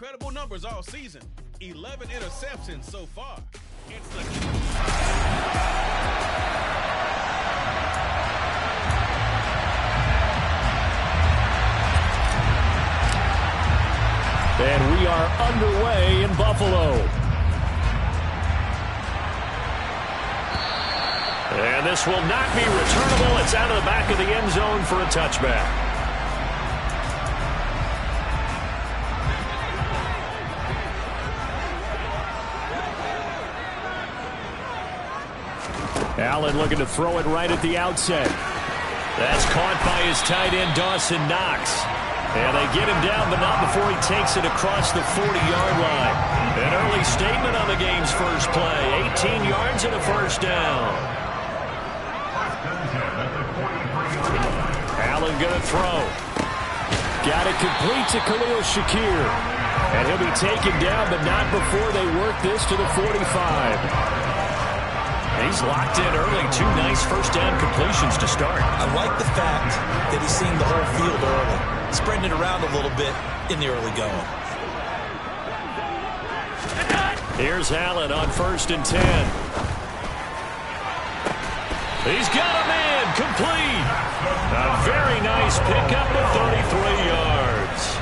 incredible numbers all season. 11 interceptions so far. It's the... And we are underway in Buffalo. And this will not be returnable. It's out of the back of the end zone for a touchback. Allen looking to throw it right at the outset. That's caught by his tight end, Dawson Knox. And they get him down, but not before he takes it across the 40-yard line. An early statement on the game's first play. 18 yards and a first down. Allen going to throw. Got it complete to Khalil Shakir. And he'll be taken down, but not before they work this to the 45. He's locked in early. 2 nice first down completions to start. I like the fact that he's seen the whole field early, spreading it around a little bit in the early going. Here's Allen on 1st and 10. He's got a man complete. A very nice pickup of 33 yards.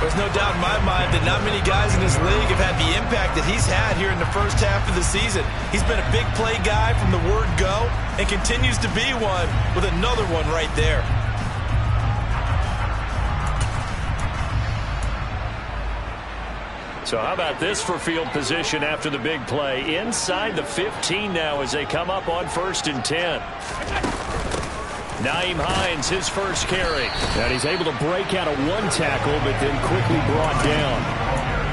There's no doubt in my mind that not many guys in this league have had the impact that he's had here in the first half of the season. He's been a big play guy from the word go and continues to be one with another one right there. So how about this for field position after the big play? Inside the 15 now as they come up on 1st and 10. Nyheim Hines, his first carry. And he's able to break out of 1 tackle, but then quickly brought down.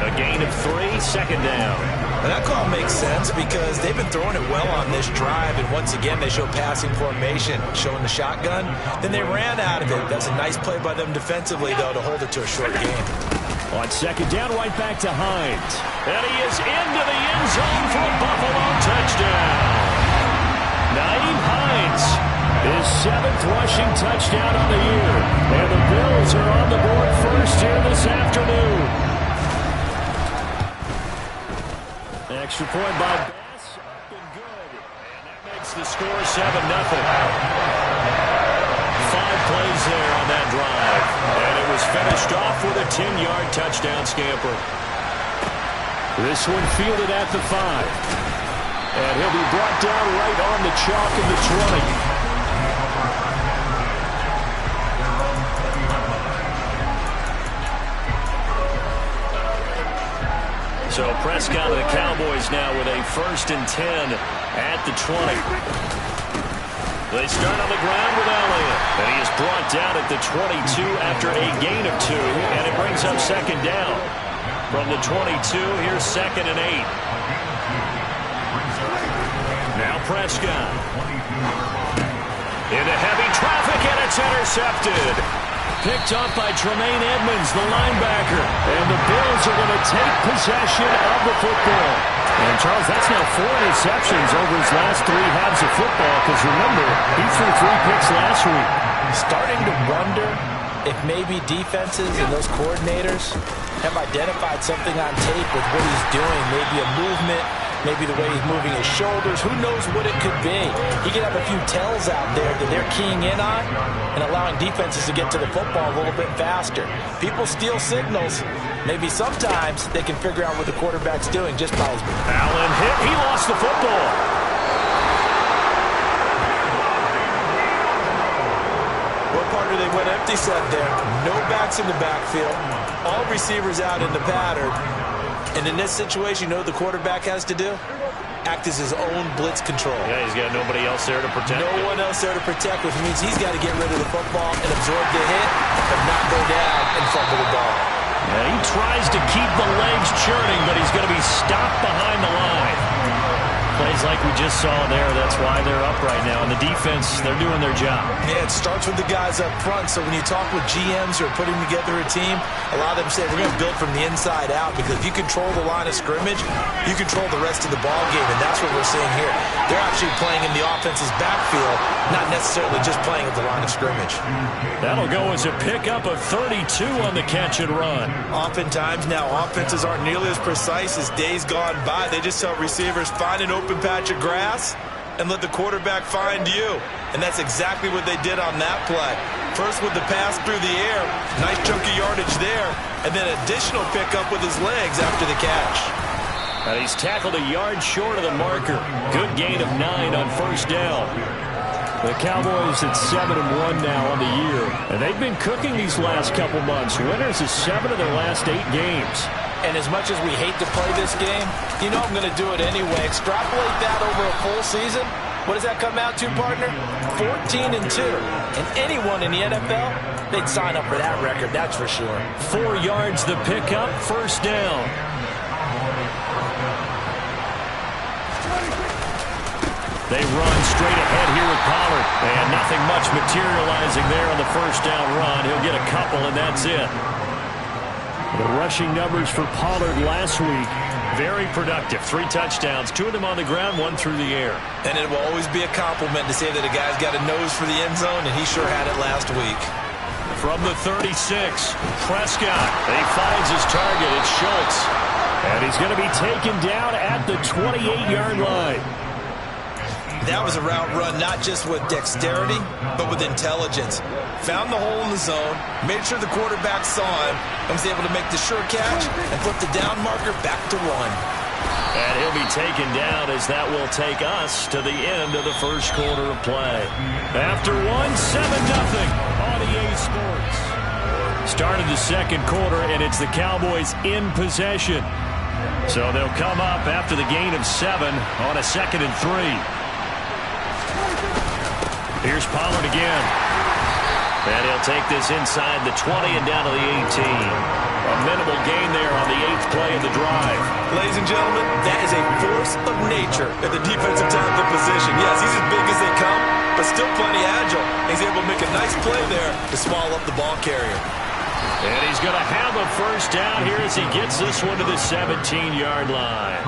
A gain of 3, second down. And that call makes sense because they've been throwing it well on this drive, and once again they show passing formation, showing the shotgun. Then they ran out of it. That's a nice play by them defensively, though, to hold it to a short game. On 2nd down, right back to Hines. And he is into the end zone for a Buffalo touchdown. Nyheim Hines, his 7th rushing touchdown on the year. And the Bills are on the board first here this afternoon. Extra point by Bass, up and good. And that makes the score 7-0. 5 plays there on that drive. And it was finished off with a 10-yard touchdown scamper. This one fielded at the 5. And he'll be brought down right on the chalk of the 20. So Prescott and the Cowboys now with a 1st and 10 at the 20. They start on the ground with Elliott. And he is brought down at the 22 after a gain of 2. And it brings up 2nd down. From the 22, here's 2nd and 8. Now Prescott. Into heavy traffic, and it's intercepted. Picked up by Tremaine Edmonds, the linebacker. And the Bills are going to take possession of the football. And, Charles, that's now 4 interceptions over his last 3 halves of football. Because, remember, he threw 3 picks last week. Starting to wonder if maybe defenses and those coordinators have identified something on tape with what he's doing. Maybe a movement, maybe the way he's moving his shoulders. Who knows what it could be? He could have a few tells out there that they're keying in on and allowing defenses to get to the football a little bit faster. People steal signals. Maybe sometimes they can figure out what the quarterback's doing just by his... Allen hit. He lost the football. What part do they went empty set there? No backs in the backfield. All receivers out in the pattern. And in this situation, you know what the quarterback has to do? Act as his own blitz control. Yeah, he's got nobody else there to protect him. No one else there to protect, which means he's got to get rid of the football and absorb the hit and not go down and fumble the ball. And he tries to keep the legs churning, but he's going to be stopped behind the line. Plays like we just saw there, that's why they're up right now. And the defense, they're doing their job. Yeah, it starts with the guys up front. So when you talk with GMs who are putting together a team, a lot of them say we're going to build from the inside out, because if you control the line of scrimmage, you control the rest of the ball game, and that's what we're seeing here. They're actually playing in the offense's backfield, not necessarily just playing at the line of scrimmage. That'll go as a pickup of 32 on the catch and run. Oftentimes now, offenses aren't nearly as precise as days gone by. They just tell receivers, find an open patch of grass and let the quarterback find you. And that's exactly what they did on that play. First with the pass through the air, nice chunk of yardage there, and then additional pickup with his legs after the catch. And he's tackled a yard short of the marker. Good gain of 9 on first down. The Cowboys at 7-1 now on the year. And they've been cooking these last couple months. Winners is 7 of their last 8 games. And as much as we hate to play this game, you know I'm going to do it anyway. Extrapolate that over a full season. What does that come out to, partner? 14-2. And anyone in the NFL, they'd sign up for that record, that's for sure. 4 yards the pickup, first down. They run straight ahead here with Pollard. And nothing much materializing there on the first down run. He'll get a couple, and that's it. The rushing numbers for Pollard last week, very productive. 3 touchdowns, 2 of them on the ground, 1 through the air. And it will always be a compliment to say that a guy's got a nose for the end zone, and he sure had it last week. From the 36, Prescott. He finds his target. It's Schultz. And he's going to be taken down at the 28-yard line. That was a route run not just with dexterity, but with intelligence. Found the hole in the zone, made sure the quarterback saw him, and was able to make the sure catch and flip the down marker back to 1. And he'll be taken down as that will take us to the end of the first quarter of play. After 1, 7-0 on EA Sports. Started the second quarter, and it's the Cowboys in possession. So they'll come up after the gain of 7 on a 2nd and 3. Here's Pollard again. And he'll take this inside the 20 and down to the 18. A minimal gain there on the 8th play of the drive. Ladies and gentlemen, that is a force of nature at the defensive tackle position. Yes, he's as big as they come, but still plenty agile. He's able to make a nice play there to swallow up the ball carrier. And he's going to have a first down here as he gets this one to the 17-yard line.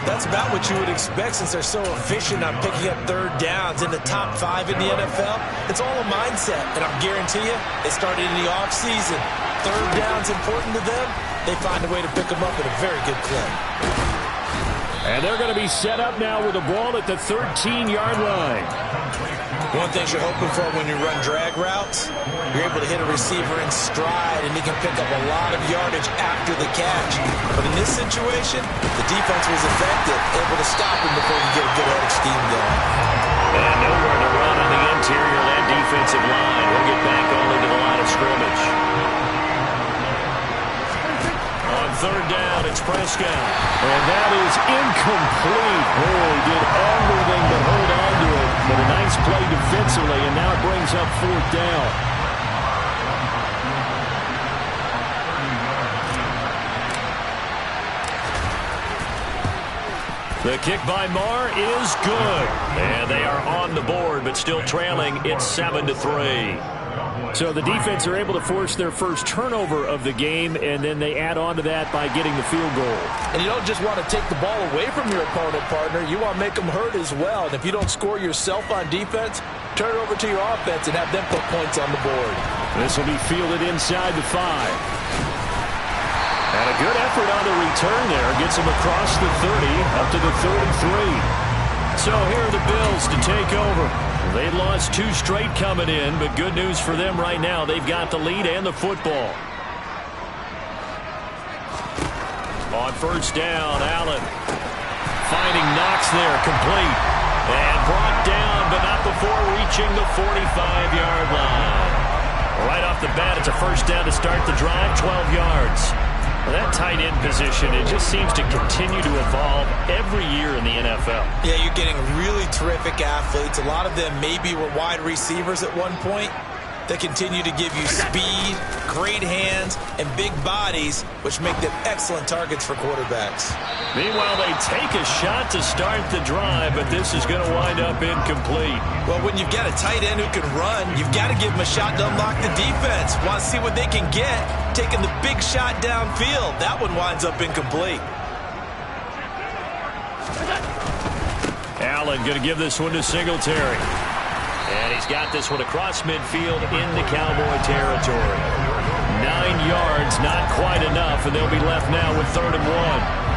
That's about what you would expect since they're so efficient on picking up 3rd downs in the top 5 in the NFL. It's all a mindset, and I'll guarantee you, it started in the offseason. 3rd down's important to them. They find a way to pick them up at a very good clip. And they're going to be set up now with the ball at the 13-yard line. One thing you're hoping for when you run drag routes, you're able to hit a receiver in stride, and he can pick up a lot of yardage after the catch. But in this situation, the defense was effective, able to stop him before he could get a good head of steam going. And nowhere to run on the interior of that defensive line. He'll get back only to the line of scrimmage. On 3rd down, it's Prescott. And that is incomplete. Oh, he did everything but hold on to it. But a nice play defensively, and now it brings up 4th down. The kick by Marr is good. And they are on the board, but still trailing. It's 7-3. So the defense are able to force their first turnover of the game, and then they add on to that by getting the field goal. And you don't just want to take the ball away from your opponent, partner. You want to make them hurt as well. And if you don't score yourself on defense, turn it over to your offense and have them put points on the board. This will be fielded inside the 5. And a good effort on the return there. Gets him across the 30, up to the 33. So here are the Bills to take over. They lost 2 straight coming in, but good news for them right now. They've got the lead and the football. On first down, Allen finding Knox there, complete. And brought down, but not before reaching the 45-yard line. Right off the bat, it's a first down to start the drive, 12 yards. Well, that tight end position, it just seems to continue to evolve every year in the NFL. Yeah, you're getting really terrific athletes. A lot of them maybe were wide receivers at one point. They continue to give you speed, great hands, and big bodies, which make them excellent targets for quarterbacks. Meanwhile, they take a shot to start the drive, but this is going to wind up incomplete. Well, when you've got a tight end who can run, you've got to give him a shot to unlock the defense. Want to see what they can get, taking the big shot downfield. That one winds up incomplete. Allen going to give this one to Singletary. And he's got this one across midfield into Cowboy territory. 9 yards, not quite enough, and they'll be left now with 3rd and 1.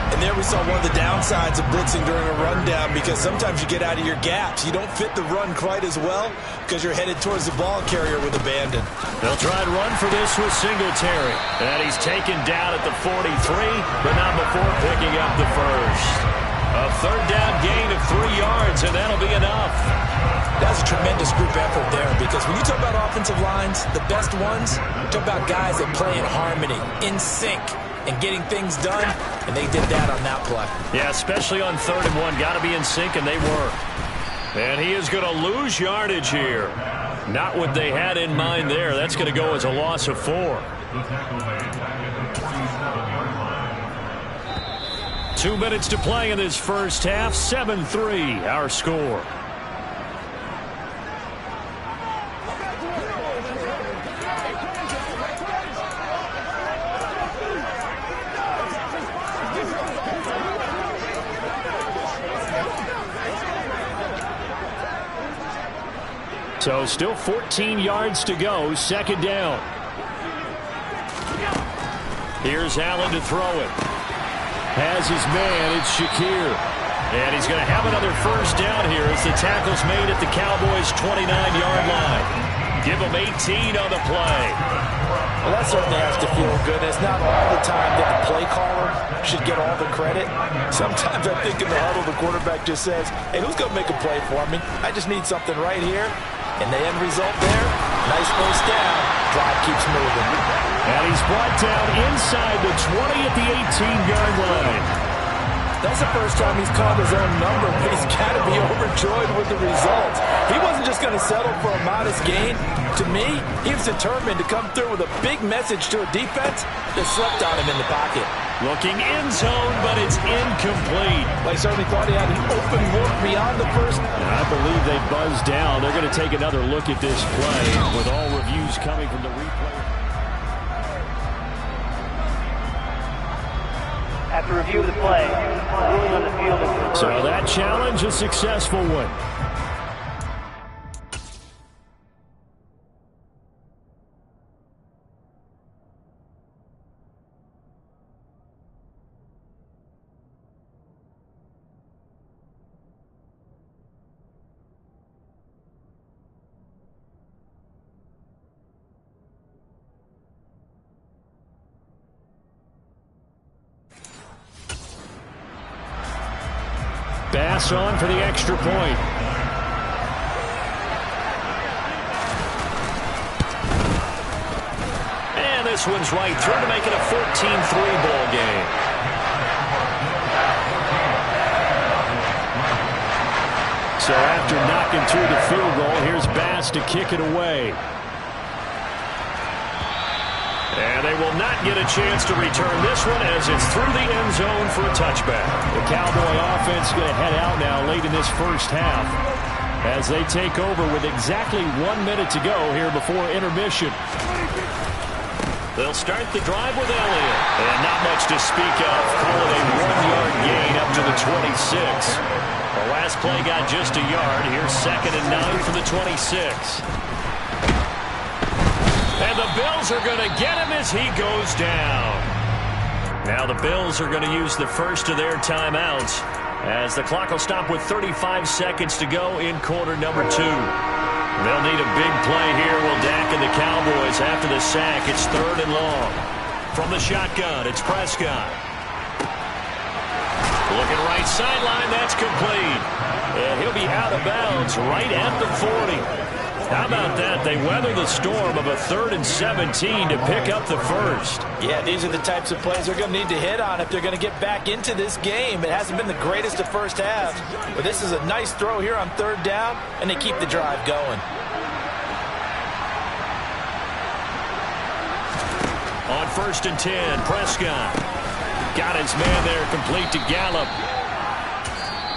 And there we saw one of the downsides of blitzing during a rundown, because sometimes you get out of your gaps. You don't fit the run quite as well because you're headed towards the ball carrier with abandon. They'll try and run for this with Singletary. And he's taken down at the 43, but not before picking up the first. A 3rd down gain of 3 yards, and that'll be enough. That's a tremendous group effort there, because when you talk about offensive lines, the best ones, you talk about guys that play in harmony, in sync, and getting things done, and they did that on that play. Yeah, especially on 3rd and 1. Got to be in sync, and they were. And he is going to lose yardage here. Not what they had in mind there. That's going to go as a loss of 4. 2 minutes to play in this first half. 7-3, our score. So still 14 yards to go. 2nd down. Here's Allen to throw it. Has his man. It's Shakir. And he's going to have another first down here as the tackle's made at the Cowboys' 29-yard line. Give them 18 on the play. Well, that certainly has to feel good. It's not all the time that the play caller should get all the credit. Sometimes I think in the huddle, the quarterback just says, hey, who's going to make a play for me? I just need something right here. And the end result there, nice first down. Drive keeps moving. And he's brought down inside the 20 at the 18-yard line. That's the first time he's called his own number, but he's got to be overjoyed with the result. He wasn't just going to settle for a modest gain. To me, he was determined to come through with a big message to a defense that slept on him in the pocket. Looking end zone, but it's incomplete. Well, he certainly thought he had an open look beyond the first. And I believe they buzzed down. They're going to take another look at this play with all reviews coming from the replay. After review of the play, ruling on the field is reversed. So that challenge, a successful one. Bass on for the extra point. And this one's right through to make it a 14-3 ball game. So after knocking through the field goal, here's Bass to kick it away. And they will not get a chance to return this one as it's through the end zone for a touchback. The Cowboy offense is going to head out now late in this first half as they take over with exactly 1 minute to go here before intermission. They'll start the drive with Elliott. And not much to speak of. Call it a 1-yard gain up to the 26. The last play got just a yard. Here's 2nd and 9 for the 26. And the Bills are going to get him as he goes down. Now the Bills are going to use the first of their timeouts as the clock will stop with 35 seconds to go in quarter number 2. They'll need a big play here. Will Dak and the Cowboys after the sack. It's 3rd and long. From the shotgun, it's Prescott. Looking right sideline, that's complete. And he'll be out of bounds right at the 40. How about that? They weather the storm of a 3rd and 17 to pick up the first. Yeah, these are the types of plays they're going to need to hit on if they're going to get back into this game. It hasn't been the greatest of first halves, but this is a nice throw here on 3rd down, and they keep the drive going. first and 10. Prescott got his man there, complete to Gallup.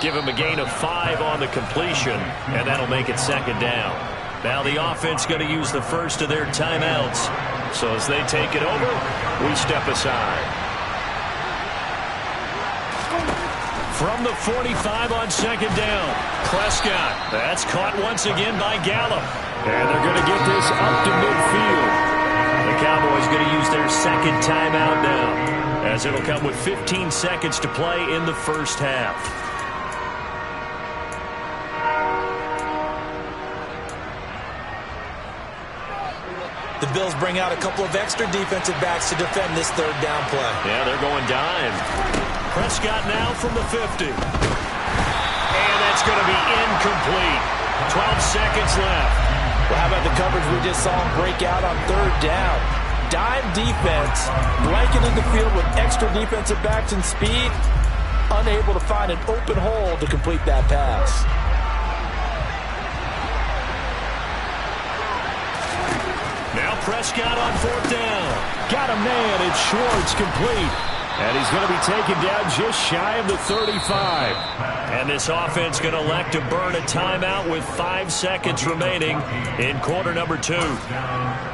Give him a gain of 5 on the completion, and that'll make it second down. Now the offense going to use the first of their timeouts. So as they take it over, we step aside. From the 45 on second down, Prescott. That's caught once again by Gallup. And they're going to get this up to midfield. The Cowboys going to use their second timeout now, as it'll come with 15 seconds to play in the first half. The Bills bring out a couple of extra defensive backs to defend this third down play. Yeah, they're going dime. Prescott now from the 50. And that's going to be incomplete. 12 seconds left. Well, how about the coverage we just saw him break out on third down? Dime defense, blanketed the field with extra defensive backs and speed, unable to find an open hole to complete that pass. Now Prescott on fourth down. Got a man, it's Schwartz, complete. And he's going to be taken down just shy of the 35. And this offense going to elect to burn a timeout with 5 seconds remaining in quarter number 2.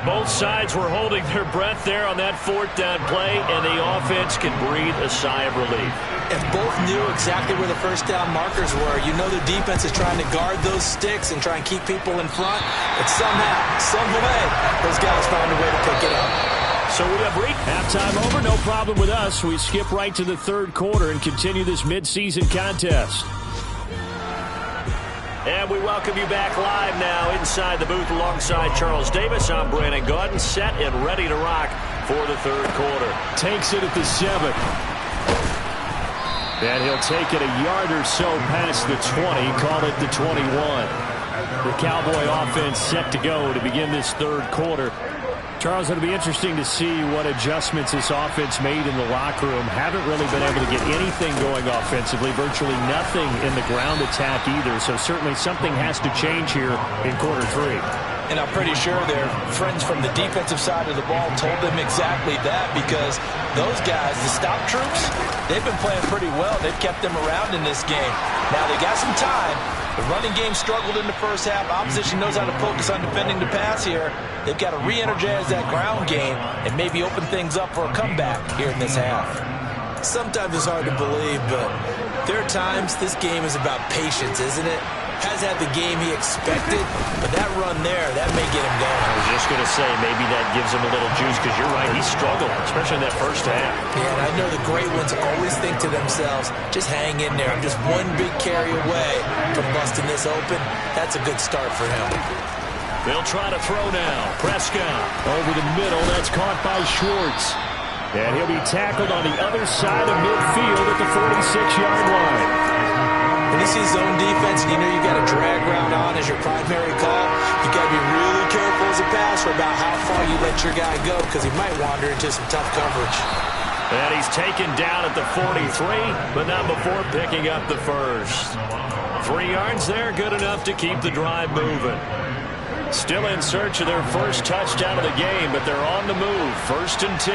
Both sides were holding their breath there on that fourth down play, and the offense can breathe a sigh of relief. If both knew exactly where the first down markers were, you know the defense is trying to guard those sticks and try and keep people in front. But somehow, some way, those guys found a way to pick it up. So we have reached halftime over. No problem with us. We skip right to the third quarter and continue this midseason contest. And we welcome you back live now inside the booth alongside Charles Davis. I'm Brandon Gaudin, set and ready to rock for the third quarter. Takes it at the 7. And he'll take it a yard or so past the 20, call it the 21. The Cowboy offense set to go to begin this third quarter. Charles, it'll be interesting to see what adjustments this offense made in the locker room. Haven't really been able to get anything going offensively, virtually nothing in the ground attack either. So certainly something has to change here in quarter 3. And I'm pretty sure their friends from the defensive side of the ball told them exactly that, because those guys, the stop troops, they've been playing pretty well. They've kept them around in this game. Now they got some time. The running game struggled in the first half. Opposition knows how to focus on defending the pass here. They've got to re-energize that ground game and maybe open things up for a comeback here in this half. Sometimes it's hard to believe, but there are times this game is about patience, isn't it? Has had the game he expected, but that run there, that may get him going. I was just going to say, maybe that gives him a little juice, because you're right, he struggled, especially in that first half. Yeah, and I know the great ones always think to themselves, just hang in there. I'm just one big carry away from busting this open. That's a good start for him. They'll try to throw now. Prescott over the middle. That's caught by Schwartz. And he'll be tackled on the other side of midfield at the 46-yard line. When you see zone defense and you know you got a drag route on as your primary call, you got to be really careful as a passer about how far you let your guy go, because he might wander into some tough coverage. And he's taken down at the 43, but not before picking up the first. 3 yards there, good enough to keep the drive moving. Still in search of their first touchdown of the game, but they're on the move. 1st and 10.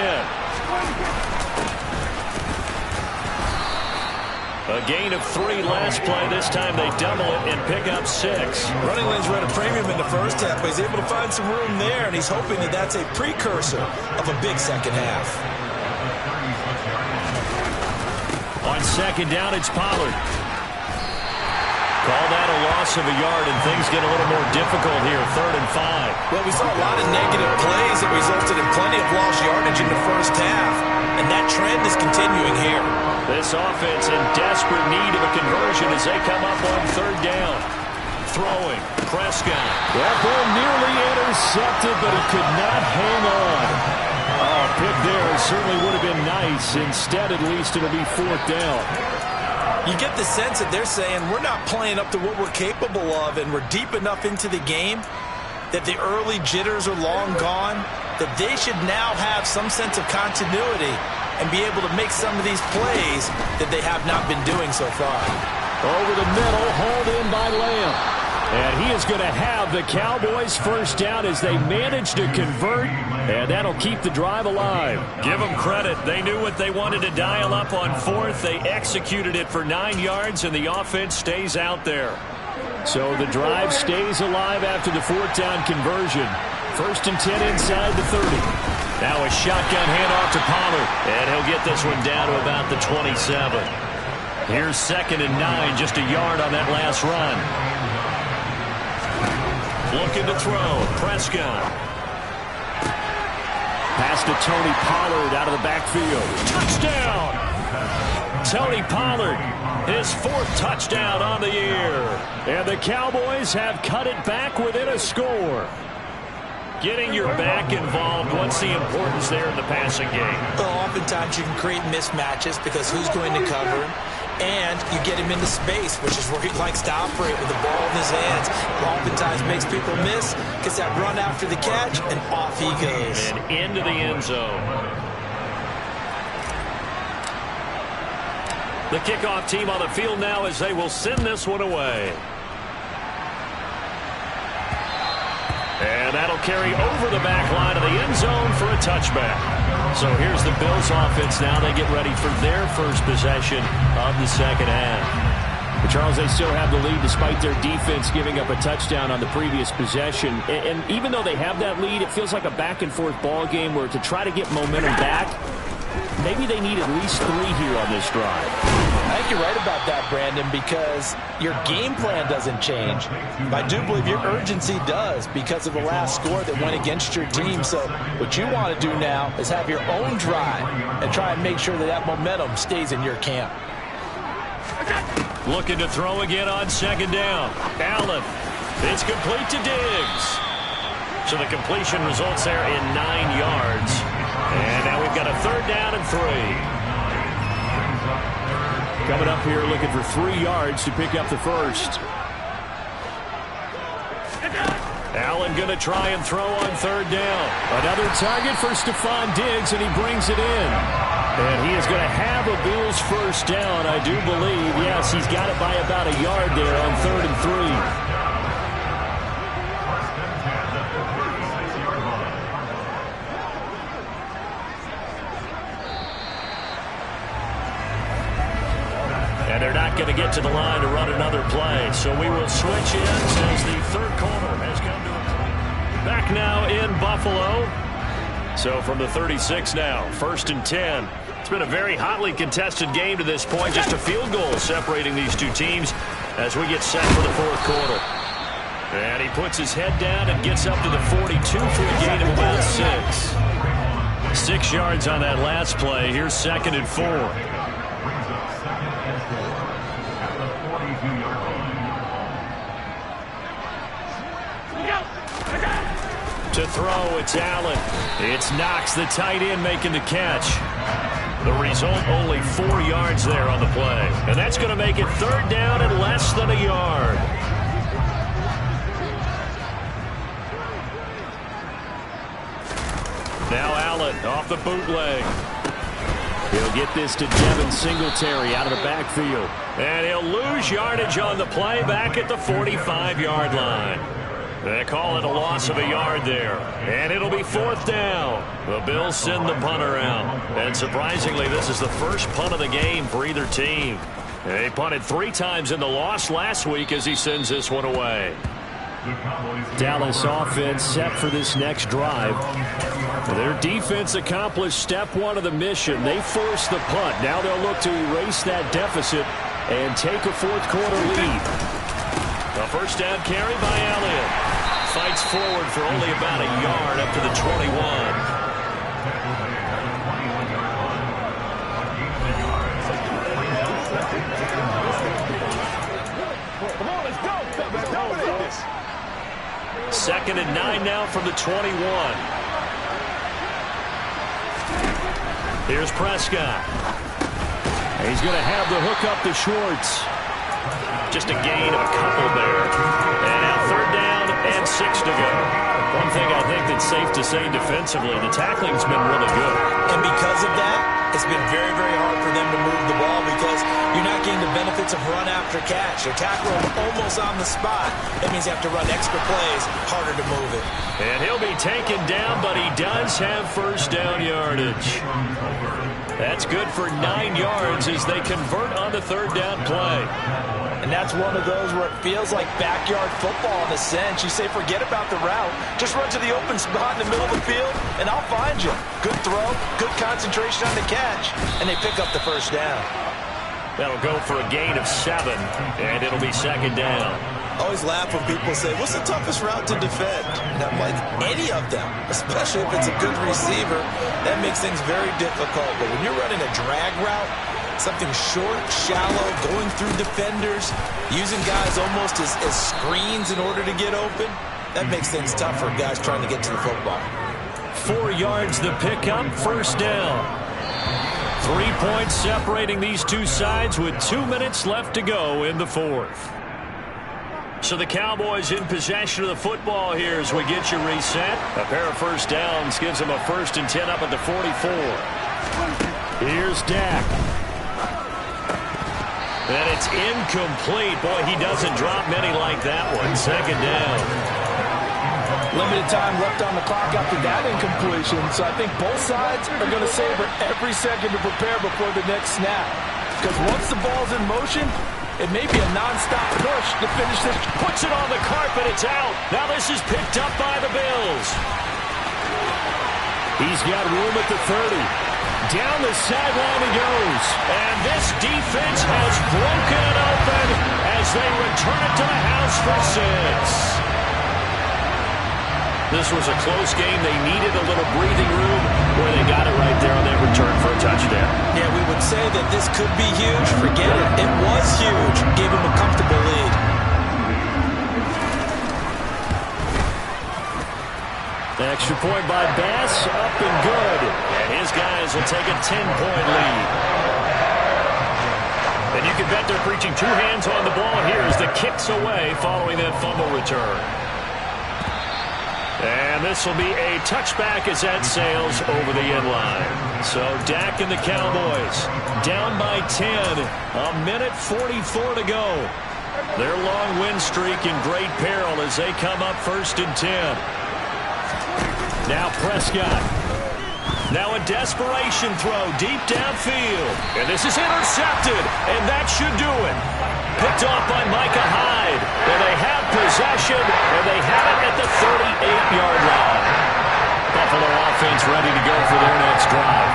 A gain of 3 last play. This time they double it and pick up 6. Running lanes were at a premium in the first half, but he's able to find some room there, and he's hoping that that's a precursor of a big second half. On second down, it's Pollard. Call that a loss of a yard, and things get a little more difficult here. 3rd and 5. Well, we saw a lot of negative plays that resulted in plenty of lost yardage in the first half, and that trend is continuing here. This offense in desperate need of a conversion as they come up on 3rd down. Throwing, Prescott. That ball nearly intercepted, but he could not hang on. Oh, pick there certainly would have been nice. Instead, at least, it'll be 4th down. You get the sense that they're saying we're not playing up to what we're capable of, and we're deep enough into the game that the early jitters are long gone, that they should now have some sense of continuity and be able to make some of these plays that they have not been doing so far. Over the middle, hauled in by Lamb. And he is going to have the Cowboys first down as they manage to convert, and that'll keep the drive alive. Give them credit. They knew what they wanted to dial up on fourth. They executed it for 9 yards, and the offense stays out there. So the drive stays alive after the fourth down conversion. 1st and 10 inside the 30. Now a shotgun handoff to Pollard, and he'll get this one down to about the 27. Here's 2nd and 9, just a yard on that last run. Looking to throw, Prescott. Pass to Tony Pollard out of the backfield. Touchdown! Tony Pollard, his 4th touchdown on the year. And the Cowboys have cut it back within a score. Getting your back involved, what's the importance there in the passing game? Well, oftentimes you can create mismatches because who's going to cover him, and you get him into space, which is where he likes to operate with the ball in his hands. Oftentimes makes people miss, gets that run after the catch, and off he goes. And into the end zone. The kickoff team on the field now as they will send this one away. And that'll carry over the back line of the end zone for a touchback. So here's the Bills offense now. They get ready for their first possession of the second half. But Charles, they still have the lead despite their defense giving up a touchdown on the previous possession. And even though they have that lead, it feels like a back-and-forth ball game where to try to get momentum back, maybe they need at least 3 here on this drive. I think you're right about that, Brandon, because your game plan doesn't change. But I do believe your urgency does because of the last score that went against your team. So what you want to do now is have your own drive and try and make sure that that momentum stays in your camp. Looking to throw again on 2nd down. Allen. It's complete to Diggs. So the completion results there in 9 yards. And now we've got a 3rd down and 3. Coming up here looking for 3 yards to pick up the first. Allen going to try and throw on 3rd down. Another target for Stephon Diggs, and he brings it in. And he is going to have a Bills first down, I do believe. Yes, he's got it by about a yard there on 3rd and 3. And they're not going to get to the line to run another play. So we will switch in as the 3rd quarter has come to a close. Back now in Buffalo. So from the 36 now, 1st and 10. It's been a very hotly contested game to this point. Just a field goal separating these two teams as we get set for the 4th quarter. And he puts his head down and gets up to the 42 for a gain of about 6. 6 yards on that last play. Here's 2nd and 4. To throw, it's Allen. It's Knox, the tight end, making the catch. The result, only 4 yards there on the play. And that's going to make it 3rd down and less than a yard. Now Allen off the bootleg. He'll get this to Devin Singletary out of the backfield. And he'll lose yardage on the play back at the 45-yard line. They call it a loss of a yard there. And it'll be 4th down. The Bills send the punter out. And surprisingly, this is the first punt of the game for either team. They punted 3 times in the loss last week as he sends this one away. Dallas offense set for this next drive. Their defense accomplished step 1 of the mission. They forced the punt. Now they'll look to erase that deficit and take a 4th quarter lead. A first down carry by Elliott. Fights forward for only about a yard up to the 21. Come on, let's go. Dominate this. 2nd and 9 now from the 21. Here's Prescott. He's going to have the hook up to Schwartz. Just a gain of a couple there. And now 3rd down and 6 to go. One thing I think that's safe to say defensively, the tackling's been really good. And because of that, it's been very, very hard for them to move the ball because you're not getting the benefits of run after catch. They're tackling almost on the spot. That means you have to run extra plays, harder to move it. And he'll be taken down, but he does have first down yardage. That's good for 9 yards as they convert on the third down play. And that's one of those where it feels like backyard football in a sense. You say, forget about the route. Just run to the open spot in the middle of the field, and I'll find you. Good throw, good concentration on the catch, and they pick up the first down. That'll go for a gain of 7, and it'll be second down. I always laugh when people say, what's the toughest route to defend? And I'm like, any of them, especially if it's a good receiver. That makes things very difficult. But when you're running a drag route, something short, shallow, going through defenders, using guys almost as screens in order to get open, that makes things tough for guys trying to get to the football. 4 yards the pickup, first down. 3 points separating these two sides with 2 minutes left to go in the fourth. So the Cowboys in possession of the football here as we get you reset. A pair of first downs gives them a 1st and 10 up at the 44. Here's Dak. And it's incomplete. Boy, he doesn't drop many like that one. Second down. Limited time left on the clock after that incompletion, so I think both sides are going to savor every second to prepare before the next snap. Because once the ball's in motion, it may be a non-stop push to finish this. Puts it on the carpet. It's out. Now this is picked up by the Bills. He's got room at the 30. Down the sideline he goes. And this defense has broken it open as they return it to the house for 6. This was a close game. They needed a little breathing room where they got it right there on that return for a touchdown. Yeah, we would say that this could be huge. Forget it. It was huge. Gave him a comfortable lead. The extra point by Bass, up and good. And his guys will take a 10-point lead. And you can bet they're preaching 2 hands on the ball here as the kick's away following that fumble return. And this will be a touchback as that sails over the end line. So Dak and the Cowboys down by 10. A minute 44 to go. Their long win streak in great peril as they come up 1st and 10. Now Prescott. Now a desperation throw deep downfield. And this is intercepted. And that should do it. Picked off by Micah Hyde. And they have possession. And they have it at the 38-yard line. Buffalo offense ready to go for their next drive.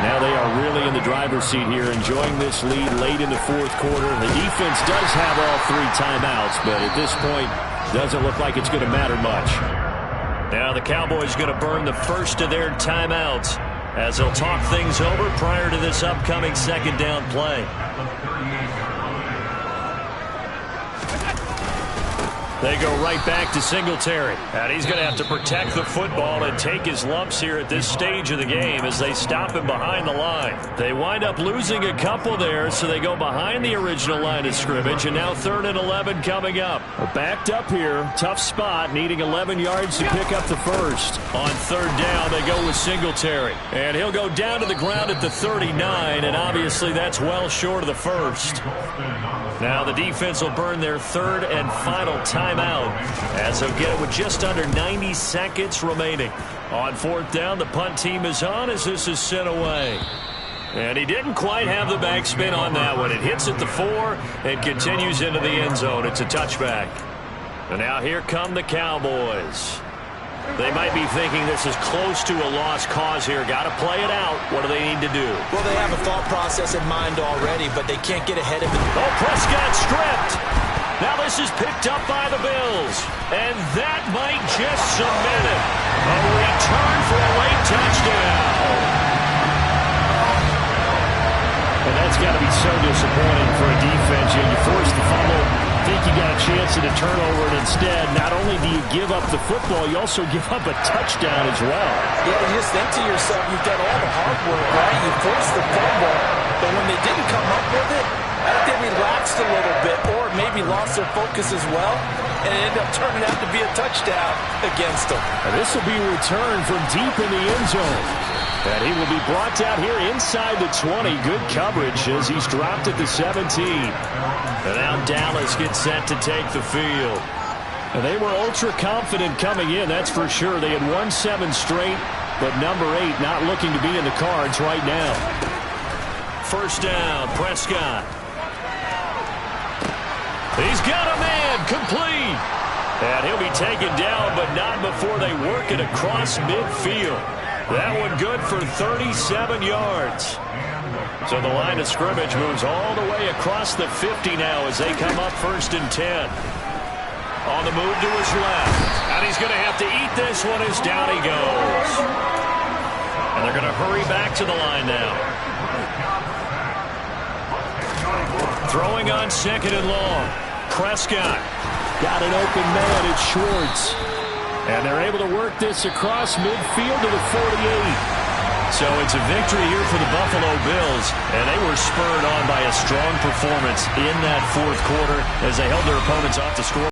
Now they are really in the driver's seat here, enjoying this lead late in the fourth quarter. The defense does have all 3 timeouts, but at this point, doesn't look like it's going to matter much. Now the Cowboys going to burn the first of their timeouts as they'll talk things over prior to this upcoming second down play. They go right back to Singletary. And he's going to have to protect the football and take his lumps here at this stage of the game as they stop him behind the line. They wind up losing a couple there, so they go behind the original line of scrimmage, and now 3rd and 11 coming up. Backed up here, tough spot, needing 11 yards to pick up the first. On 3rd down, they go with Singletary. And he'll go down to the ground at the 39, and obviously that's well short of the first. Now the defense will burn their 3rd and final timeout as they'll get it with just under 90 seconds remaining. On 4th down, the punt team is on as this is sent away. And he didn't quite have the backspin on that one. It hits at the 4 and continues into the end zone. It's a touchback. And now here come the Cowboys. They might be thinking this is close to a lost cause here. Got to play it out. What do they need to do? Well, they have a thought process in mind already, but they can't get ahead of it. Oh, Prescott stripped. Now this is picked up by the Bills. And that might just cement it. A return for a late touchdown. And that's got to be so disappointing for a defense. You force the fumble, think you got a chance at a turnover, and instead, not only do you give up the football, you also give up a touchdown as well. Yeah, you just think to yourself, you've done all the hard work, right? You forced the fumble, but when they didn't come up with it, I I think they relaxed a little bit or maybe lost their focus as well, and it ended up turning out to be a touchdown against them. And this will be a return from deep in the end zone. And he will be brought down here inside the 20. Good coverage as he's dropped at the 17. And now Dallas gets set to take the field. And they were ultra confident coming in, that's for sure. They had won 7 straight, but number 8 not looking to be in the cards right now. First down, Prescott. He's got a man, complete. And he'll be taken down, but not before they work it across midfield. That one good for 37 yards. So the line of scrimmage moves all the way across the 50 now as they come up 1st and 10. On the move to his left. And he's going to have to eat this one as down he goes. And they're going to hurry back to the line now. Throwing on 2nd and long. Prescott got an open man. It's Schwartz. And they're able to work this across midfield to the 48. So it's a victory here for the Buffalo Bills, and they were spurred on by a strong performance in that 4th quarter as they held their opponents off the score.